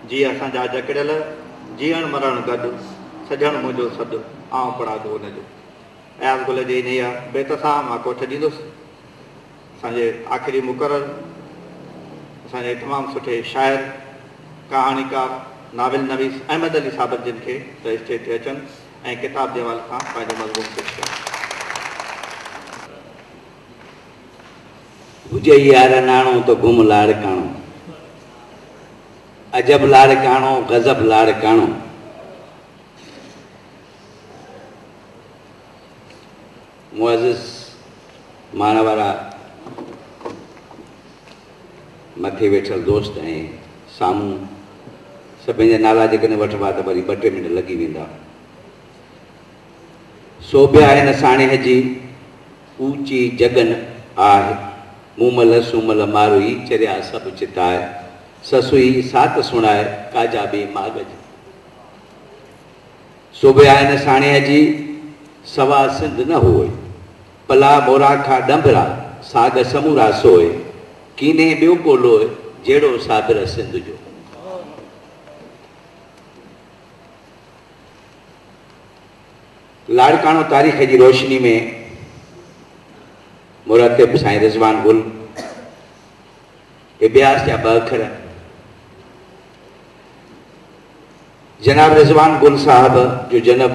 जी असांजा जकड़ियल जीअण मरण गॾु सजण मुंहिंजो सॾु आउं पढ़ादो हुनजो अयाज़ गुल जी इन इहा बेत सां मां कोठ ॾींदुसि। असांजे आख़िरी मुक़रर असांजे तमामु सुठे शाइर कहाणीकार नाविल नवीस अहमद अली साबित जिन खे त स्टेज ते अचनि ऐं किताब जे हवाले सां पंहिंजो मज़मून पेश कनि। हुजे यार नाणो तो गुम लाड़काणो, अजब लाड़काणो गज़ब लाड़काणो। मुअज़्ज़िज़ मानवारा मथे वेठल दोस्त ऐं साम्हूं सभिनी जा नाला जेकॾहिं वठिबा त वरी 2-3 मिंट लॻी वेंदा। सोभिया आहिनि साणीअ जी ऊची जगन आहे, मूमल सूमल मारुई चरिया सभु चिताए, ससुई सात सुणाए काजा बि माग जी। सोभिया आहिनि साणीअ जी सवा सिंध न होए, पला मोरा खां डंभरा साग समूरा सोए, कीने ॿियो को लोए जहिड़ो साबिर सिंध जो। लाड़काणो तारीख़ जी रोशनी में मुरतिब साईं रिज़वान गुल इब्यास जा 2 अखर जनाब रिज़वान गुल साहब जो जनम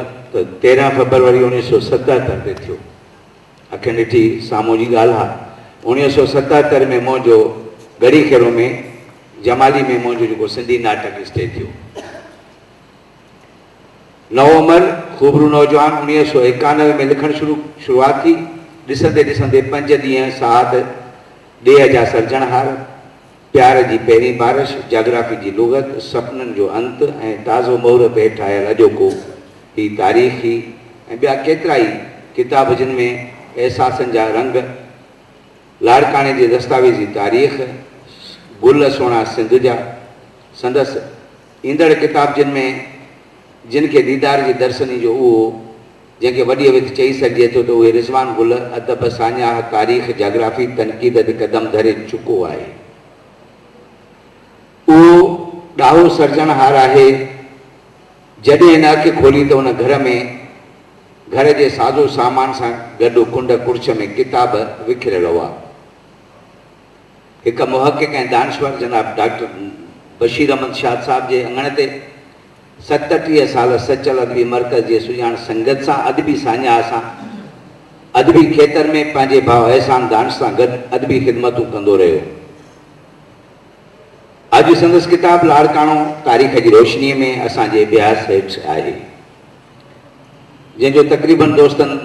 13 फरवरी 1977 ते थियो। अखि ॾिठी साम्हूं जी ॻाल्हि आहे। 1977 में मुंहिंजो गड़ी खेरो में जमाली में मुंहिंजो जेको सिंधी नाटक स्टेज थियो। नव उमिरि खूबरू नौजवान 1991 में लिखणु शुरूआत थी। ॾिसंदे ॾिसंदे 5 ॾींहं साथ ॾेह जा सर्जनहार, प्यार जी पहिरीं बारिश, जाग्राफी जी लुगत, सपननि जो अंत ऐं ताज़ो मोहर पे ठाहियल अॼोको ही तारीख़ी ऐं ॿिया केतिरा ई किताब जिन में एहसासनि जा रंग, लाड़काणे जी दस्तावेज़ी तारीख़, गुल सोना सिंध जा। संदसि ईंदड़ किताब जिन में जिन खे दीदार जी दर्शनी जो उहो जंहिंखे वॾी विध चई सघिजे थो त उहे रिज़वान गुल अदब सान्याह तारीख़ जाग्राफी तनक़ीद ते क़दम धरे चुको आहे। उहो ॾाहो सर्जनहार आहे। जॾहिं हिन अखि खोली त हुन घर में घर जे साज़ो सामान सां गॾु कुंड कुर्छ में किताब विखिरियल हुआ। हिकु मुहक़िक़ ऐं दानश्वर जनाब डॉक्टर बशीर अहमद शाह साहब जे अङण ते 37 साल सचल अदबी मर्कज़ जे सुञाण संगत सां अदबी सान्याह सां अदबी खेतर में पंहिंजे भाउ अहसान दानिश सां गॾु अदबी ख़िदमतूं कंदो रहियो। अॼु संदसि किताब लाड़काणो तारीख़ जी रोशनीअ में असांजे अभ्यास हेठि आहे, जंहिंजो तक़रीबन दोस्तनि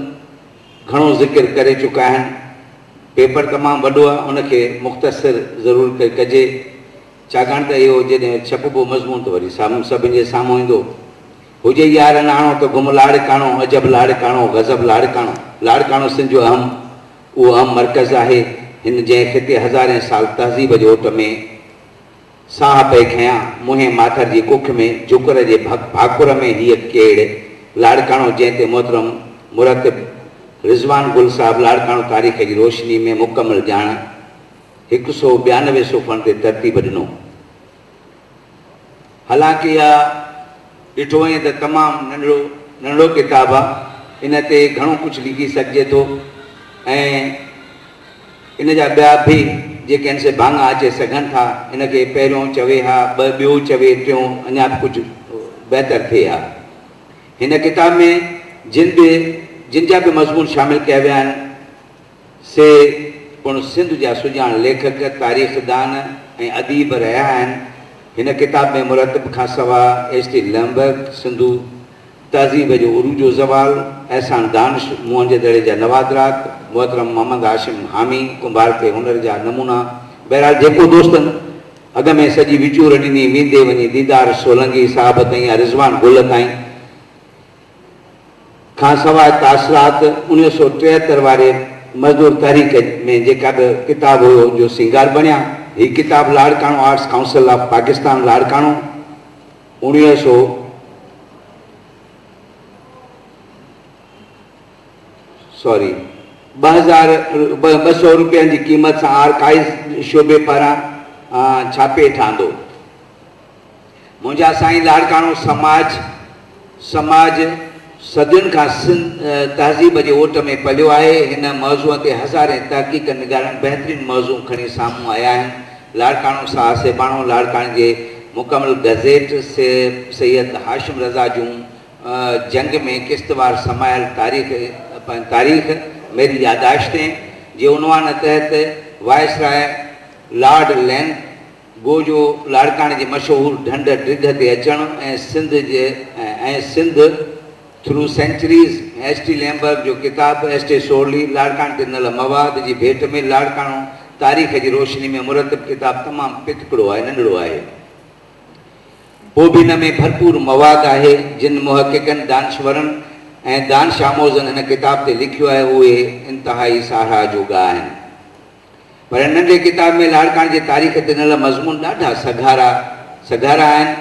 घणो ज़िक्र करे चुका आहिनि। पेपर तमामु वॾो आहे, उनखे मुख़्तसिर ज़रूरु कजे, छाकाणि त इहो जॾहिं छपिबो मज़मून त वरी साम्हूं सभिनि जे साम्हूं ईंदो। हुजे यार नाणो त गुम लाड़काणो, अजब लाड़काणो गज़ब लाड़काणो। लाड़काणो सिंध जो उहो अहम मर्कज़ आहे। हिन जंहिं ख़िते हज़ारें साल तहज़ीब जे ओट में साह पे खयां, मुंहिं माथर जी कुख में झुकर जे भाकुर में हीअ केड़। लाड़काणो जंहिं ते मोहतरम मुरतिब रिज़वान गुल साहब लाड़काणो तारीख़ जी रोशनी में मुकमल ॼाण 192 सुफ़्हनि ते तरतीब ॾिनो। हालांकि इहा ॾिठो वञे त तमामु नंढड़ो किताबु आहे। इन ते घणो कुझु लिखी सघिजे थो ऐं इन जा ॿिया बि जेके हिन से भाङा अचे सघनि था, इनखे पहिरियों चवे हा, ॿियो चवे, टियों अञा बि कुझु बहितर थिए हा। हिन किताब में जिन जा बि मज़मून शामिल कया विया आहिनि से पिणु सिंध जा सुञाण लेखक, तारीख़दान ऐं अदीब रहिया आहिनि। हिन किताब में मुरतिब खां सवाइ एस टी लंबर्ट, सिंधू तहज़ीब जो उरूजो ज़वाल, अहसान दानिश, मुंहिंजे दड़े जा नवादरात, मोहतरम मोहम्मद हाशिम हामी, कुंभार ते हुनर जा नमूना। बहरहाल जेको दोस्तनि अॻ में सॼी विचूर ॾिनी वेंदे वञी दीदार सोलंगी साहब ताईं या रिज़वान गुल ताईं खां सवाइ तासरात 1973 वारे मज़दूर तहरीक में जेका बि किताब हुयो जो सिंगार बणिया। हीअ किताब Larkana arts council of Pakistan Larkana 200 रुपयनि जी क़ीमत सां आर्काइव शोबे पारां छापे ठहंदो। मुंहिंजा साईं लाड़काणो समाज सदियुनि खां तहज़ीब जे ओट में पलियो आहे। हिन मौज़ूअ ते हज़ारे तहक़ीक़ निगारनि बहितरीनु मौज़ू खणी साम्हूं आया आहिनि। लाड़काणो साहिबाणो लाड़काणे जे मुकमल गज़ेट से सैयद हाशिम रज़ा जूं जंग में किश्तवार समायल तारीख़ मेरी यादाश्तें जे उनवान तहत वायसराय लॉर्ड लैन गो जो लाड़काणे जे मशहूरु ढंढ ड्रिघ ते अचणु ऐं सिंध थ्रू सेंचुरीज़ एस.टी. लैम्बर्ग जो किताबु एस.टे. सोरली लाड़काणे ते ॾिनल मवाद जी भेट में लाड़काणो तारीख़ जी रोशनी में मुरतब किताबु तमामु पितकड़ो आहे, नंढड़ो आहे। पोइ बि हिन में भरपूर मवाद आहे। जिन मुहक़िक़नि दानश्वरनि ऐं दानशामोज़नि हिन किताब ते लिखियो आहे उहे इंतिहाई साराह जोॻा आहिनि। पर नंढे किताब में लाड़काणे जे तारीख़ ते ॾिनल मज़मून ॾाढा सघारा आहिनि।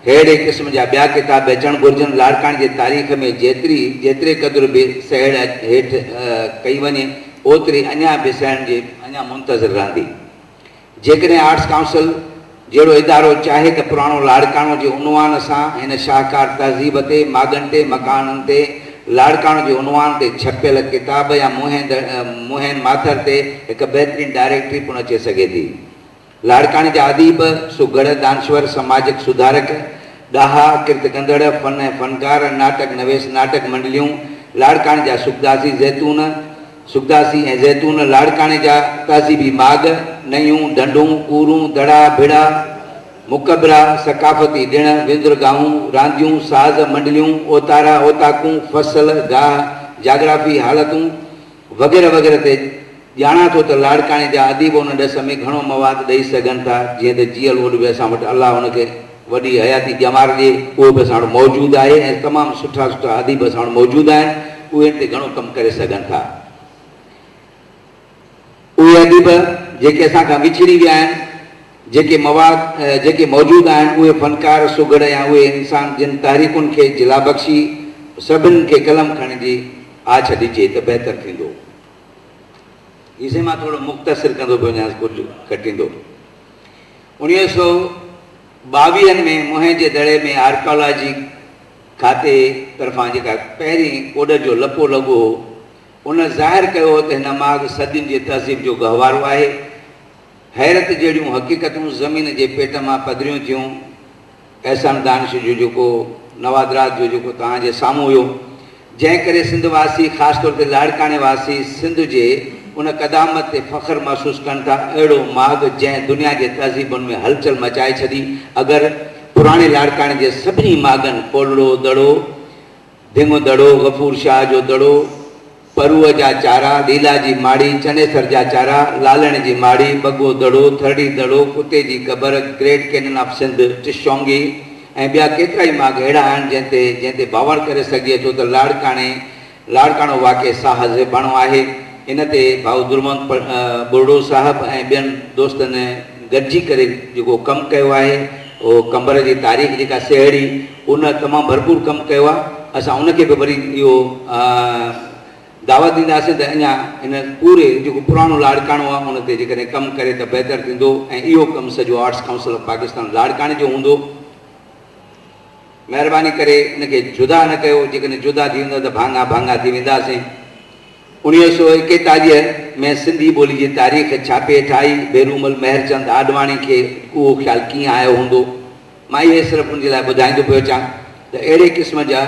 अहिड़े क़िस्म जा ॿिया किताब अचणु घुरिजनि। लाड़काणे जे तारीख़ में जेतिरे क़दुरु बि सहेड़ हेठि कई वञे ओतिरी अञा बि अञा मुंतज़िर रहंदी। जेकॾहिं आर्ट्स काउंसिल जहिड़ो इदारो चाहे त पुराणो लाड़काणो जे उनवान सां हिन शाहकार तहज़ीब ते मागनि ते मकाननि ते लाड़काणो जे उनवान ते छपियल किताब या मुहिन माथर ते हिकु बहितरीनु डायरेक्टरी पिणु अची सघे थी। लाड़काणे जा अदीब सुघड़ दानश्वर समाजिक सुधारक ॾाहा किर्त कंदड़ फन ऐं फनकार नाटक नवेश नाटक मंडलियूं लाड़काणे जा सुखदासी ऐं ज़ैतून लाड़काणे जा तहज़ीबी माग नयूं ढंढूं कूरूं दड़ा भिड़ा मुकबरा सकाफ़ती ॾिण विंद्रगाहूं रांदियूं साज़ मंडलियूं ओतारा ओताकूं फसल गाह जाग्राफी हालतूं वग़ैरह वग़ैरह ते ॼाणा थो त लाड़काणे जा अदीब उन ॾस में घणो मवाद ॾेई सघनि था। जीअं त जियल ओॾ बि असां वटि अलाह हुनखे वॾी हयाती ॼमार ॾिए उहो बि असां वटि मौजूदु आहे ऐं तमामु सुठा अदीब असां वटि मौजूदु आहिनि। उहे हिते घणो कमु करे सघनि था। उहे अदीब जेके असां खां विछड़ी विया आहिनि जेके मौजूदु आहिनि उहे फनकार सुघड़ या उहे इंसान जिन तहरीकुनि खे जिला बख़्शी सभिनी खे कलम खणण जी आछ ॾिजे त बहितरु थींदो। इसे मां थोरो मुख़्तसिर कंदो पियो वञा, कुझु कटींदो। 1922 में मुंहिं जे दड़े में आर्कियोलॉजी खाते तरफ़ां जेका पहिरीं कोड जो लपो लॻो हो उन ज़ाहिर कयो त हिन माग सदियुनि जे तहज़ीब जो गहवारो आहे। हैरत जहिड़ियूं हक़ीक़तूं ज़मीन जे पेट मां पधरियूं थियूं। अहसान दानिश जो जेको नवादरात जो जेको तव्हांजे साम्हूं हुयो, जंहिं करे सिंध वासी ख़ासि तौर ते लाड़काणे वासी सिंध जे उन क़दामत ते फ़ख्रु महसूसु कनि था। अहिड़ो माग जंहिं दुनिया जे तहज़ीबुनि में हलचल मचाए छॾी। अगरि पुराणे लाड़काणे जे सभिनी मागनि कोलड़ो दड़ो, धिंग दड़ो, गफ़ूर शाह जो दड़ो, परूअ जा चारा, लीला जी माड़ी, चनेसर जा चारा, लालण जी माड़ी, बगो दड़ो, थरड़ी दड़ो, कुते जी क़बर, ग्रेट कैनन ऑफ सिंध, टिशोंगी ऐं ॿिया केतिरा ई माग अहिड़ा आहिनि जंहिं ते बावड़ करे सघे थो त लाड़काणो वाक़ई साहिबाणो आहे। इन ते भाऊ दुर्मंत बुर्डो साहिब ऐं ॿियनि दोस्तनि गॾिजी करे जेको कमु कयो आहे उहो कंबर जी तारीख़ जेका सेहड़ी उन तमामु भरपूर कमु कयो आहे। असां उनखे बि वरी इहो दावत ॾींदासीं त अञा हिन पूरे जेको पुराणो लाड़काणो आहे उन ते जेकॾहिं कमु करे त बहितरु थींदो ऐं इहो कमु सॼो आर्ट्स काउंसिल ऑफ पाकिस्तान लाड़काणे जो हूंदो। महिरबानी करे इनखे जुदा न कयो, जेकॾहिं जुदा थी वेंदो त भाङा थी वेंदासीं। 1941 में सिंधी ॿोली जी तारीख़ छापे ठाही। बेरूमल मेहरचंद आडवाणी खे उहो ख़्यालु कीअं आयो हूंदो। मां इहे सिर्फ़ु उनजे लाइ ॿुधाईंदो पियो अचां त अहिड़े क़िस्म जा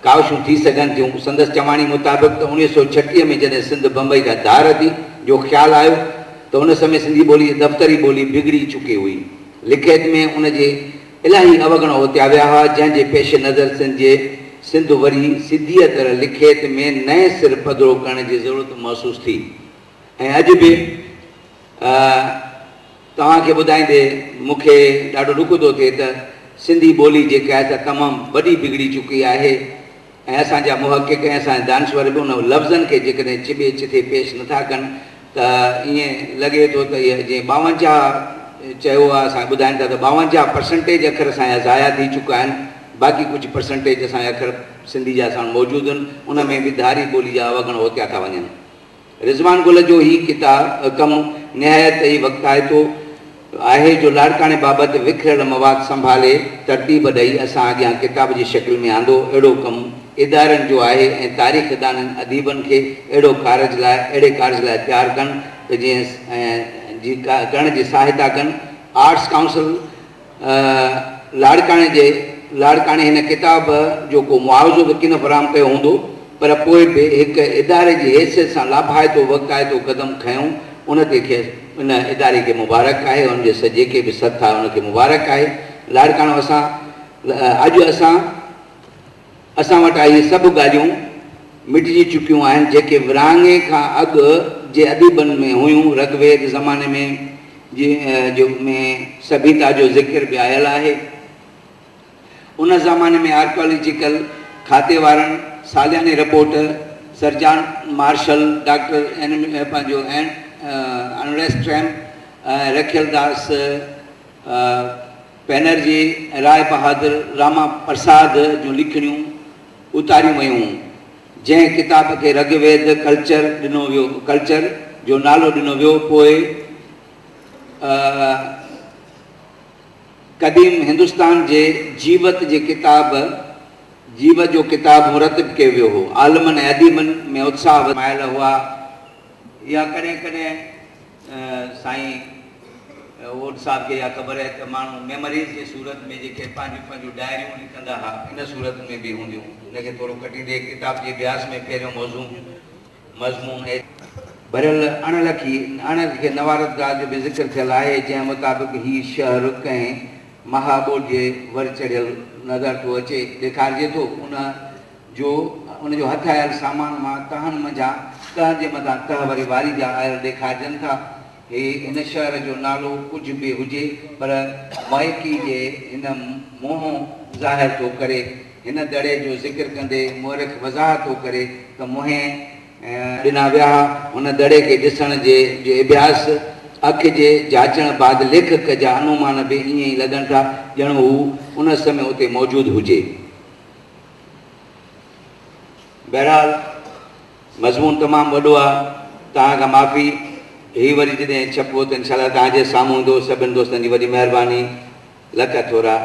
कावशूं थी सघनि थियूं। संदसि चवाणी मुताबिक़ त 1936 में जॾहिं सिंध बम्बई खां धार थी जो ख़्यालु आयो त उन समय सिंधी ॿोली जी दफ़्तरी ॿोली बिगड़ी चुकी हुई। लिखित में उनजे इलाही अवगण होतिया विया हुआ, जंहिंजे पेश नज़र सिंध वरी सिधीअ तरह लिखित में नए सिर पधिरो करण जी ज़रूरत महसूसु थी। ऐं अॼु बि तव्हांखे ॿुधाईंदे मूंखे ॾाढो ॾुख थो थिए त सिंधी ॿोली जेका आहे त तमामु वॾी बिगड़ी चुकी आहे ऐं असांजा मुहक़िक़ ऐं असांजा दानश्वर बि उन लफ़्ज़नि खे जेकॾहिं चिॿे चिथे पेश नथा कनि त ईअं लॻे थो त इहे जीअं 52 चयो आहे, असां ॿुधाइनि था त 52% अखर असांजा ज़ाया थी चुका आहिनि। बाक़ी कुझु परसेंटेज असांजा अखर सिंधी जा असां मौजूदु आहिनि, उन में बि धारी ॿोली जा अवगण होतिया था वञनि। रिज़वान गुल जो ही कमु निहायत ई वक़्ताए थो आहे जो लाड़काणे बाबति विखिरल मवाद संभाले तरतीब ॾेई असां अॻियां किताब जी शिकिल में आंदो। अहिड़ो कमु इदारनि जो आहे ऐं तारीख़ दाननि अदीबनि खे अहिड़े कारज लाइ तयारु कनि त जीअं करण जी सहायता कनि। आर्ट्स काउंसिल लाड़काणे हिन किताब जो को मुआवज़ो त किन फराहम कयो हूंदो, पर पोइ बि हिकु इदारे जी हैसियत सां लाभाइतो वक़्ताइतो क़दम खयूं। उन ते खे उन इदारे खे मुबारक आहे, उनजे जेके बि सथ आहे उनखे मुबारक आहे। लाड़काणो अॼु असां वटि आई सभु ॻाल्हियूं मिटिजी चुकियूं आहिनि जेके विरहाङे खां अॻु जे अदीबनि में हुयूं। ऋग्वेद ज़माने में में सभीता जो ज़िक्र बि आयल आहे। उन ज़माने में आर्कियोलॉजिकल खाते वारनि सालियाने रिपोर्ट सरजान मार्शल डॉक्टर पंहिंजो अनरेस्ट्रैम रखियल दास बैनर्जी राय बहादुर रामा प्रसाद जूं लिखणियूं उतारियूं वयूं। जंहिं किताब खे ऋग्वेद कल्चर जो नालो ॾिनो वियो। पोइ क़दीम हिंदुस्तान जे जीवत जो किताब मुरतब कयो वियो हो। आलमनि ऐं अदीबनि में उत्साह वधायल हुआ। या कॾहिं कॾहिं साईं वोट साहब खे इहा ख़बर आहे त माण्हू मेमोरीज़ जे सूरत में जेके पंहिंजूं डायरियूं लिखंदा हुआ इन सूरत में बि हूंदियूं। इनखे थोरो कटींदे किताब जे अभ्यास में पहिरियों मज़मून भरियल अण खे नवारतगाह जो बि ज़िक्र थियल आहे। जंहिं मुताबिक़ हीउ शहर कंहिं महाबोध जे वर चढ़ियल नज़र थो अचे। ॾेखारिजे थो उनजो हथ आयल सामान मां तहनि मंझां तह जे मथां तह वरी वारी जा आयल ॾेखारिजनि था। हिन शहर जो नालो कुझु बि हुजे पर माइकी जे हिन मोह ज़ाहिर थो करे। हिन दड़े जो ज़िक्र कंदे मुअरख वज़ाहत थो करे त मुंहिं ॾिना विया। हुन दड़े खे ॾिसण जे अभ्यास अख जे जाचण बाद लेखक जा अनुमान बि ईअं ई लॻनि था ॼण हू उन समय उते मौजूदु हुजे। बहरहाल मज़मून तमामु वॾो आहे। तव्हांखां माफ़ी। हीअ वरी जॾहिं छपो त इनशाला तव्हांजे साम्हूं हूंदो। सभिनि दोस्तनि जी वॾी महिरबानी। लख थोरा।